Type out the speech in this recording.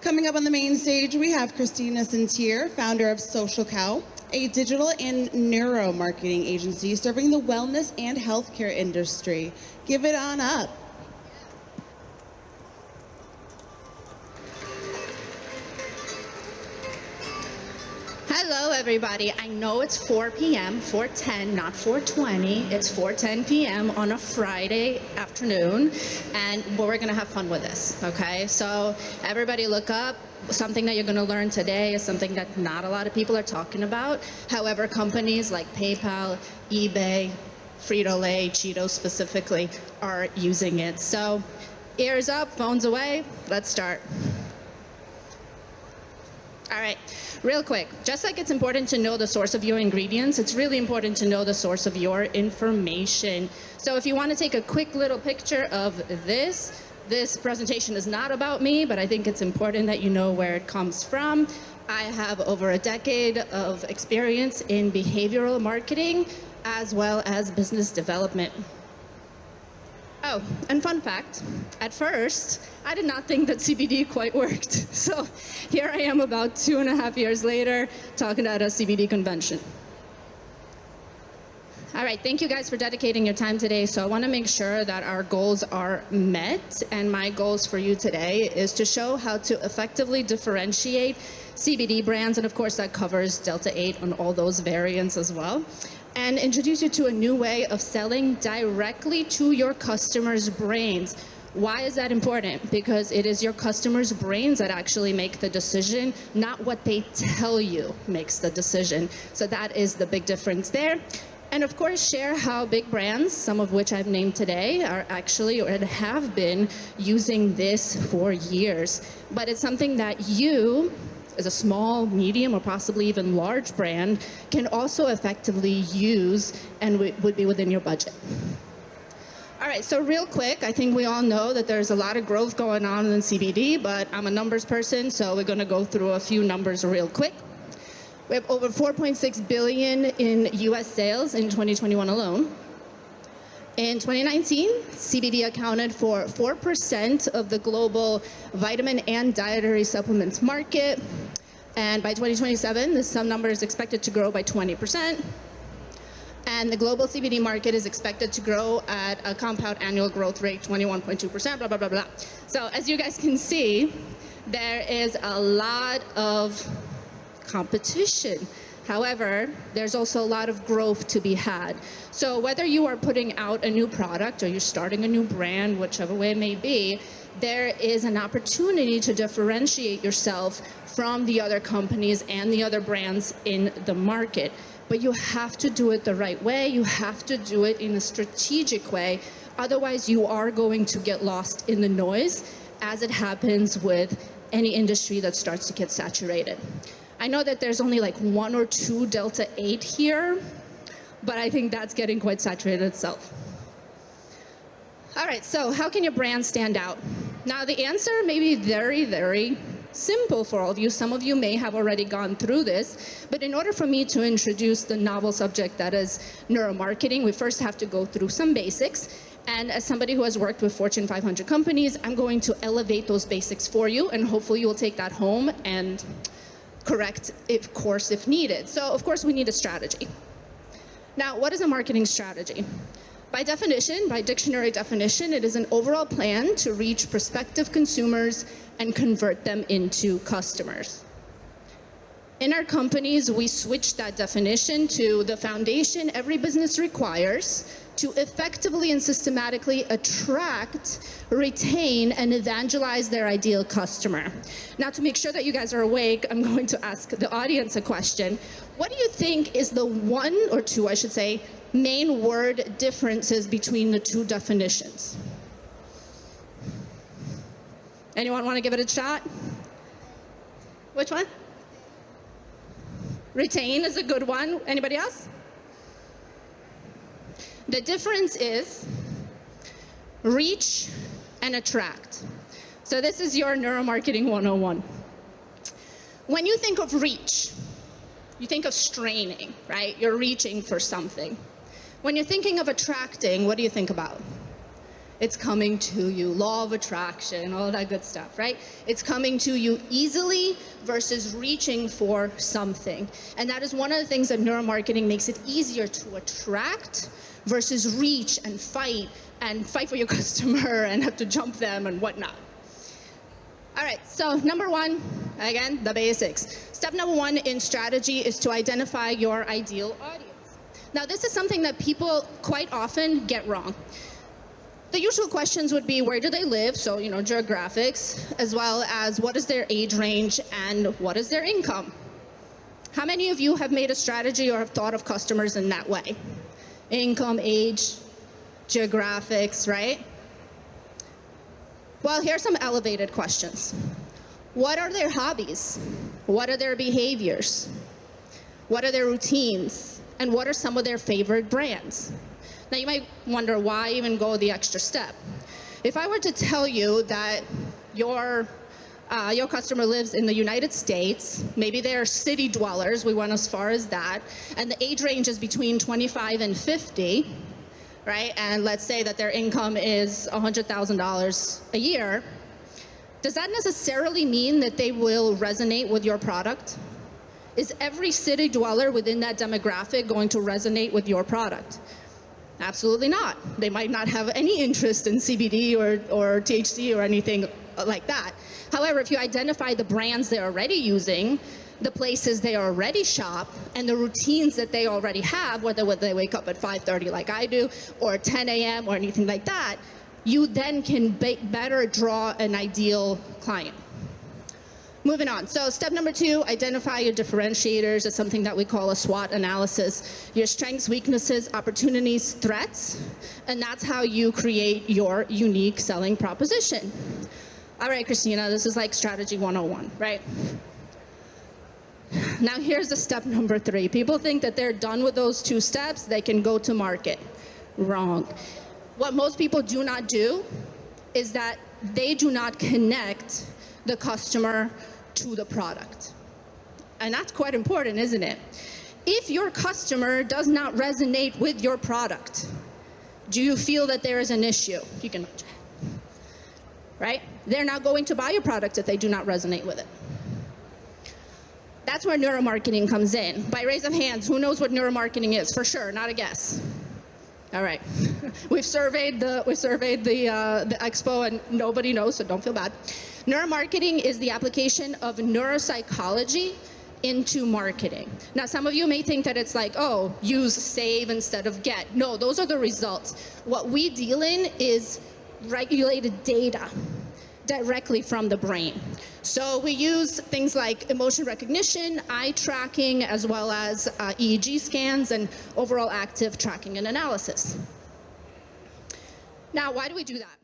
Coming up on the main stage, we have Kristina Centnere, founder of Social Cow, a digital and neuromarketing agency serving the wellness and healthcare industry. Give it on up. Hello, everybody. I know it's 4 p.m., 4:10, not 4:20. It's 4:10 p.m. on a Friday afternoon, but we're going to have fun with this, okay? So everybody look up. Something that you're going to learn today is something that not a lot of people are talking about. However, companies like PayPal, eBay, Frito-Lay, Cheetos specifically, are using it. So ears up, phones away. Let's start. All right, real quick, just like it's important to know the source of your ingredients, it's really important to know the source of your information. So if you want to take a quick little picture of this presentation is not about me, but I think it's important that you know where it comes from. I have over a decade of experience in behavioral marketing as well as business development. Oh, and fun fact, at first, I did not think that CBD quite worked. So here I am about 2.5 years later talking at a CBD convention. All right, thank you guys for dedicating your time today. So I want to make sure that our goals are met. And my goals for you today is to show how to effectively differentiate CBD brands. And of course, that covers Delta 8 on all those variants as well. And introduce you to a new way of selling directly to your customers' brains. Why is that important? Because it is your customers' brains that actually make the decision, not what they tell you makes the decision. So that is the big difference there. And of course, share how big brands, some of which I've named today, are actually or have been using this for years. But it's something that you, as a small, medium, or possibly even large brand, can also effectively use and would be within your budget. All right, so real quick, I think we all know that there's a lot of growth going on in CBD, but I'm a numbers person, so we're gonna go through a few numbers real quick. We have over 4.6 billion in US sales in 2021 alone. In 2019, CBD accounted for 4% of the global vitamin and dietary supplements market. And by 2027, this number is expected to grow by 20%. And the global CBD market is expected to grow at a compound annual growth rate, 21.2%, blah, blah, blah, blah. So as you guys can see, there is a lot of competition. However, there's also a lot of growth to be had. So whether you are putting out a new product or you're starting a new brand, whichever way it may be, there is an opportunity to differentiate yourself from the other companies and the other brands in the market. But you have to do it the right way. You have to do it in a strategic way. Otherwise, you are going to get lost in the noise, as it happens with any industry that starts to get saturated. I know that there's only like 1 or 2 Delta 8 here, but I think that's getting quite saturated itself. All right, so how can your brand stand out? Now the answer may be very, very simple for all of you. Some of you may have already gone through this, but in order for me to introduce the novel subject that is neuromarketing, we first have to go through some basics. And as somebody who has worked with Fortune 500 companies, I'm going to elevate those basics for you, and hopefully you will take that home and correct course if needed. So of course we need a strategy. Now, what is a marketing strategy? By definition, by dictionary definition, it is an overall plan to reach prospective consumers and convert them into customers. In our companies, we switch that definition to the foundation every business requires to effectively and systematically attract, retain, and evangelize their ideal customer. Now, to make sure that you guys are awake, I'm going to ask the audience a question. What do you think is the 1 or 2, I should say, main word differences between the two definitions? Anyone want to give it a shot? Which one? Retain is a good one. Anybody else? The difference is reach and attract. So this is your neuromarketing 101. When you think of reach, you think of straining, right? You're reaching for something. When you're thinking of attracting, what do you think about? It's coming to you. Law of attraction, all that good stuff, right? It's coming to you easily versus reaching for something. And that is one of the things that neuromarketing makes it easier to attract versus reach and fight for your customer and have to jump them and whatnot. All right, so number one, again, the basics. Step number one in strategy is to identify your ideal audience. Now, this is something that people quite often get wrong. The usual questions would be, where do they live? So, geographics, as well as what is their age range and what is their income? How many of you have made a strategy or have thought of customers in that way? Income, age, geographics, right? Well, here's some elevated questions. What are their hobbies? What are their behaviors? What are their routines? And what are some of their favorite brands? Now, you might wonder, why even go the extra step? If I were to tell you that your customer lives in the United States, maybe they're city dwellers, we went as far as that, and the age range is between 25 and 50, right? And let's say that their income is $100,000 a year, does that necessarily mean that they will resonate with your product? Is every city dweller within that demographic going to resonate with your product? Absolutely not. They might not have any interest in CBD or THC or anything like that. However, if you identify the brands they're already using, the places they already shop, and the routines that they already have, whether they wake up at 5:30 like I do, or 10 a.m. or anything like that, you then can better draw an ideal client. Moving on. So step number two, identify your differentiators. It's something that we call a SWOT analysis. Your strengths, weaknesses, opportunities, threats, and that's how you create your unique selling proposition. All right, Kristina, this is like strategy 101, right? Now here's the step number three. People think that they're done with those two steps, they can go to market. Wrong. What most people do not do is that they do not connect the customer to the product. And that's quite important, isn't it? If your customer does not resonate with your product, do you feel that there is an issue? You can, right? They're not going to buy your product if they do not resonate with it. That's where neuromarketing comes in. By raise of hands, who knows what neuromarketing is? For sure, not a guess. All right. We've surveyed the Expo and nobody knows, so don't feel bad. Neuromarketing is the application of neuropsychology into marketing. Now, some of you may think that it's like, oh, use save instead of get. No, those are the results. What we deal in is regulated data directly from the brain. So we use things like emotion recognition, eye tracking, as well as EEG scans and overall active tracking and analysis. Now, why do we do that?